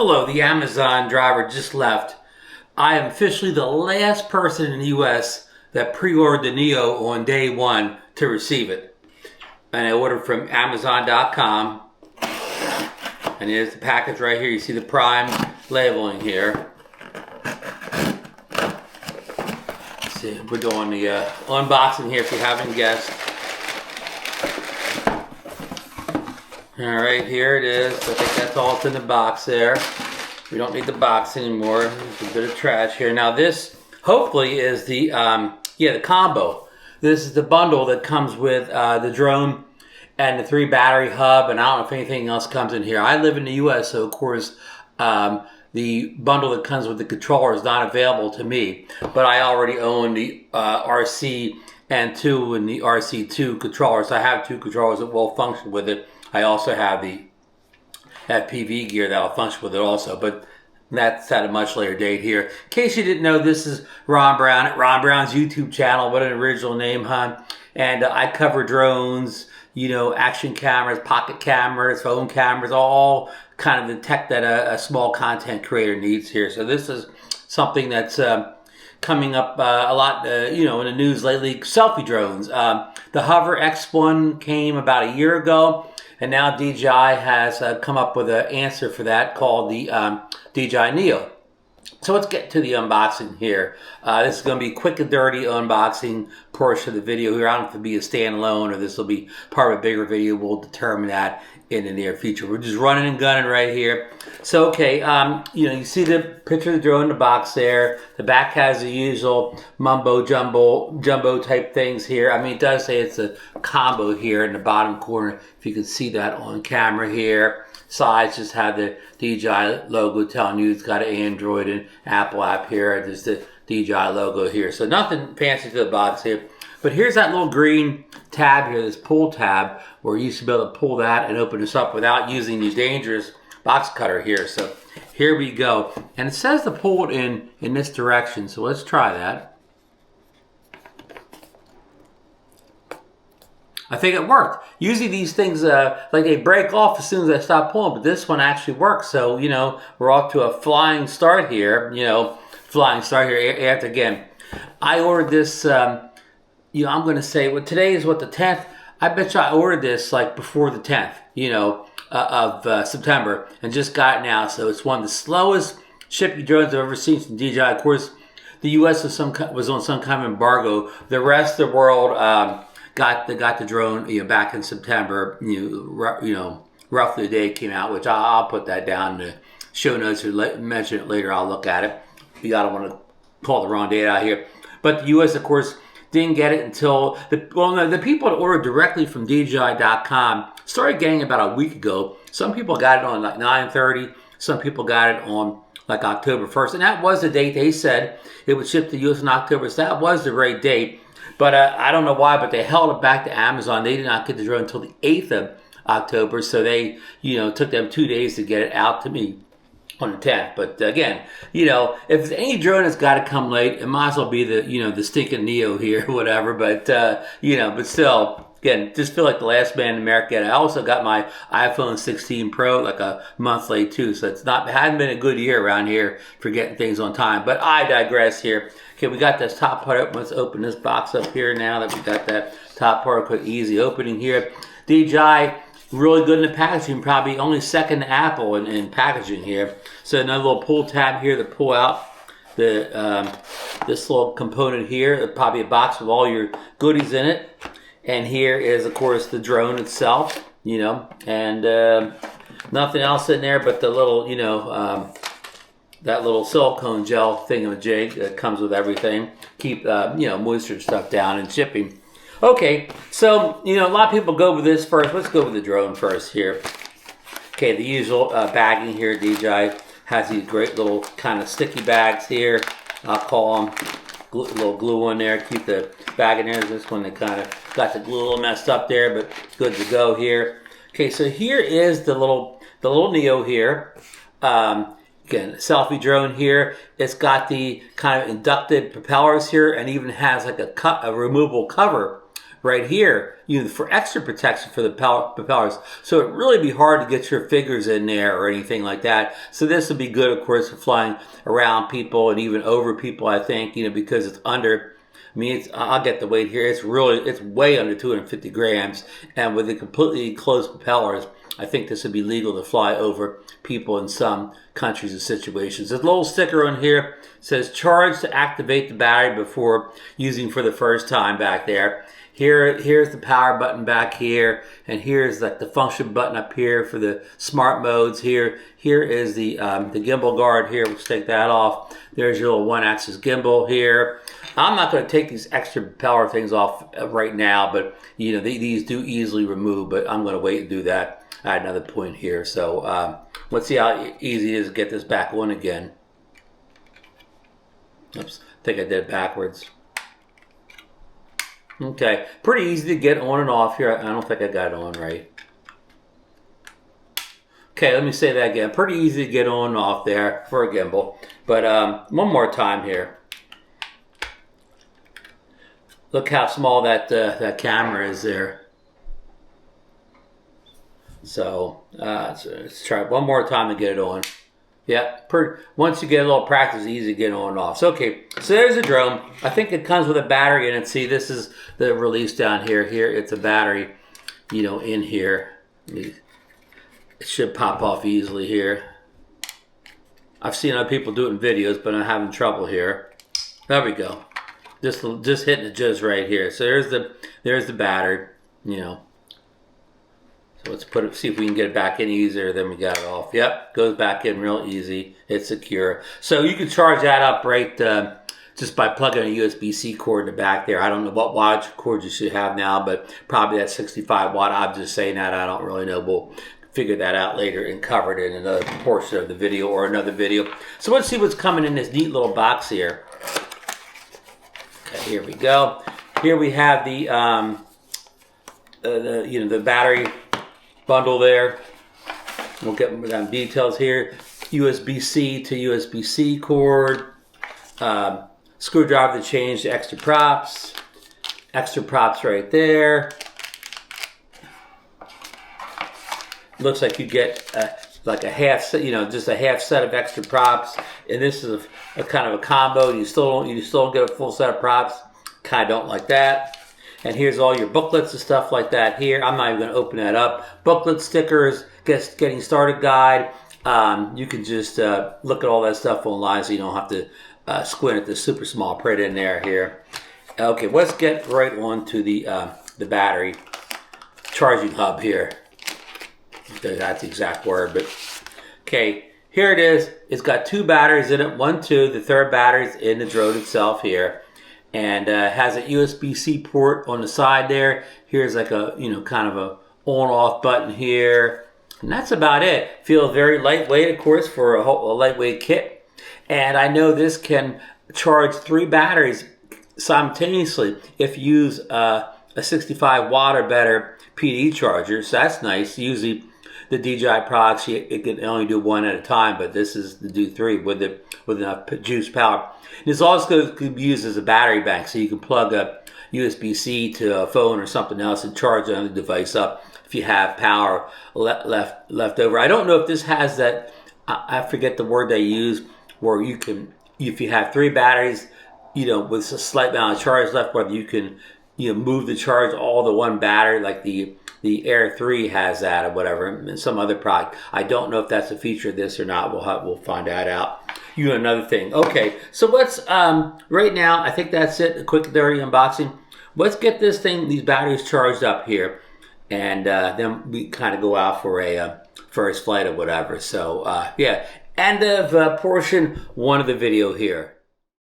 Hello, the Amazon driver just left. I am officially the last person in the US that pre-ordered the Neo on day one to receive it. And I ordered from Amazon.com. And here's the package right here. You see the Prime labeling here. Let's see, we're doing the unboxing here if you haven't guessed. Alright, here it is. I think that's all that's in the box there. We don't need the box anymore. There's a bit of trash here. Now this, hopefully, is the the combo. This is the bundle that comes with the drone and the 3 battery hub, and I don't know if anything else comes in here. I live in the US, so of course the bundle that comes with the controller is not available to me. But I already own the RC N2 and the RC2 controller, so I have 2 controllers that will function with it. I also have the FPV gear that will function with it also, but that's at a much later date here. In case you didn't know, this is Ron Brown at Ron Brown's YouTube channel. What an original name, huh? And I cover drones, you know, action cameras, pocket cameras, phone cameras, all kind of the tech that a small content creator needs here. So this is something that's coming up a lot, you know, in the news lately. Selfie drones. The Hover X1 came about a year ago. And now DJI has come up with an answer for that called the DJI Neo. So let's get to the unboxing here. This is going to be a quick and dirty unboxing portion of the video here. I don't know if it'll be a standalone or this will be part of a bigger video. We'll determine that in the near future. We're just running and gunning right here. So, okay, you know, you see the picture of the drone in the box there. The back has the usual mumbo jumbo type things here. I mean, it does say it's a combo here in the bottom corner. If you can see that on camera here. Sides just have the DJI logo telling you it's got an Android and Apple app here. There's the DJI logo here. So nothing fancy to the box here. But here's that little green tab here, this pull tab, where you used to be able to pull that and open this up without using the dangerous box cutter here. So here we go. And it says to pull it in this direction. So let's try that. I think it worked. Usually these things, like they break off as soon as I stop pulling, but this one actually works. So, you know, we're off to a flying start here, after, again, I ordered this, you know, I'm going to say, well, today is what, the 10th? I bet you I ordered this like before the 10th, you know, of September, and just got it now. So it's one of the slowest shipping drones I've ever seen from DJI. Of course, the U.S. was on some kind of embargo. The rest of the world got the drone, you know, back in September. You know, roughly the day it came out, which I'll put that down in the show notes or mention it later. I'll look at it. I don't want to call the wrong date out here. But the U.S., of course, didn't get it until the people that ordered directly from DJI.com started getting it about a week ago. Some people got it on like 9/30. Some people got it on like October 1st. And that was the date they said it would ship to the U.S. in October. So that was the right date. But I don't know why, but they held it back to Amazon. They did not get the drone until the 8th of October. So they, you know, took them 2 days to get it out to me on the 10th. But again, you know, if there's any drone that's got to come late, it might as well be the, you know, the stinking Neo here or whatever. But, you know, but still, again, just feel like the last man in America. I also got my iPhone 16 Pro like a month late too. So it hadn't been a good year around here for getting things on time. But I digress here. Okay, we got this top part up. Let's open this box up here now that we got that top part. Quick, easy opening here. DJI, really good in the packaging. Probably only second to Apple in packaging here. So another little pull tab here to pull out the this little component here. Probably a box with all your goodies in it. And here is, of course, the drone itself, you know, and nothing else in there but the little, you know, that little silicone gel thingamajig that comes with everything. Keep, you know, moisture stuff down and shipping. Okay, so, you know, a lot of people go with this first. Let's go with the drone first here. Okay, the usual bagging here. DJI has these great little kind of sticky bags here. I'll call them. Little glue on there, keep the bag in there. This one, they kind of got the glue a little messed up there, but good to go here. Okay, so here is the little Neo here. Again, selfie drone here. It's got the kind of inducted propellers here, and even has like a removable cover right here, for extra protection for the propellers. So it really be hard to get your fingers in there or anything like that. So this would be good, of course, for flying around people and even over people, I think, because it's under, I mean, I'll get the weight here. It's way under 250 grams. And with the completely closed propellers, I think this would be legal to fly over people in some countries and situations. There's a little sticker on here. It says charge to activate the battery before using for the first time back there. Here's the power button back here, and here's like the function button up here for the smart modes. Here is the gimbal guard here. Let's take that off. There's your little one-axis gimbal here. I'm not going to take these extra propeller things off right now, but these do easily remove. But I'm going to wait and do that at another point here. So let's see how easy it is to get this back on again. Oops, I think I did it backwards. Okay, pretty easy to get on and off here. I don't think I got it on right. Okay, let me say that again. Pretty easy to get on and off there for a gimbal. But one more time here. Look how small that camera is there. So let's try it one more time to get it on. Yeah, once you get a little practice, it's easy to get on and off. So, okay, so there's a drone. I think it comes with a battery in it. See, this is the release down here. Here, it's a battery, in here. It should pop off easily here. I've seen other people do it in videos, but I'm having trouble here. There we go. Just hitting it just right here. So there's the battery, So let's see if we can get it back in easier. Then we got it off. Yep, goes back in real easy. It's secure. So you can charge that up right just by plugging a USB-C cord in the back there. I don't know what wattage cord you should have now, but probably that 65 watt. I'm just saying that. I don't really know. We'll figure that out later and cover it in another portion of the video or another video. So let's see what's coming in this neat little box here. Okay, here we go. Here we have the battery bundle there. We'll get down details here. USB-C to USB-C cord. Screwdriver to change the extra props. Extra props right there. Looks like you get like a half set, just a half set of extra props. And this is a kind of a combo. You still don't get a full set of props. Kind of don't like that. And here's all your booklets and stuff like that here. I'm not even going to open that up. Booklet, stickers, getting started guide. You can just look at all that stuff online so you don't have to squint at the super small print in there here. Okay, let's get right on to the battery charging hub here. That's the exact word, but okay. Here it is. It's got two batteries in it. 1, 2. The third battery's in the drone itself here. And has a USB-C port on the side there. Here's like a, kind of a on-off button here. And that's about it. Feels very lightweight, of course, for a lightweight kit. And I know this can charge 3 batteries simultaneously if you use a 65 watt or better PD charger. So that's nice. Usually the DJI products, it can only do 1 at a time, but this is to do 3 with enough juice power. This also could be used as a battery bank, so you can plug a USB-C to a phone or something else and charge another device up if you have power left over. I don't know if this has that, I forget the word they use, where you can, if you have 3 batteries, with a slight amount of charge left, whether you can, move the charge all to one battery, like the Air 3 has that or whatever, and some other product. I don't know if that's a feature of this or not. We'll find that out. Another thing. Okay, so let's, right now, I think that's it. A quick, dirty unboxing. Let's get these batteries charged up here. And then we kind of go out for a first flight or whatever. So, yeah, end of portion 1 of the video here.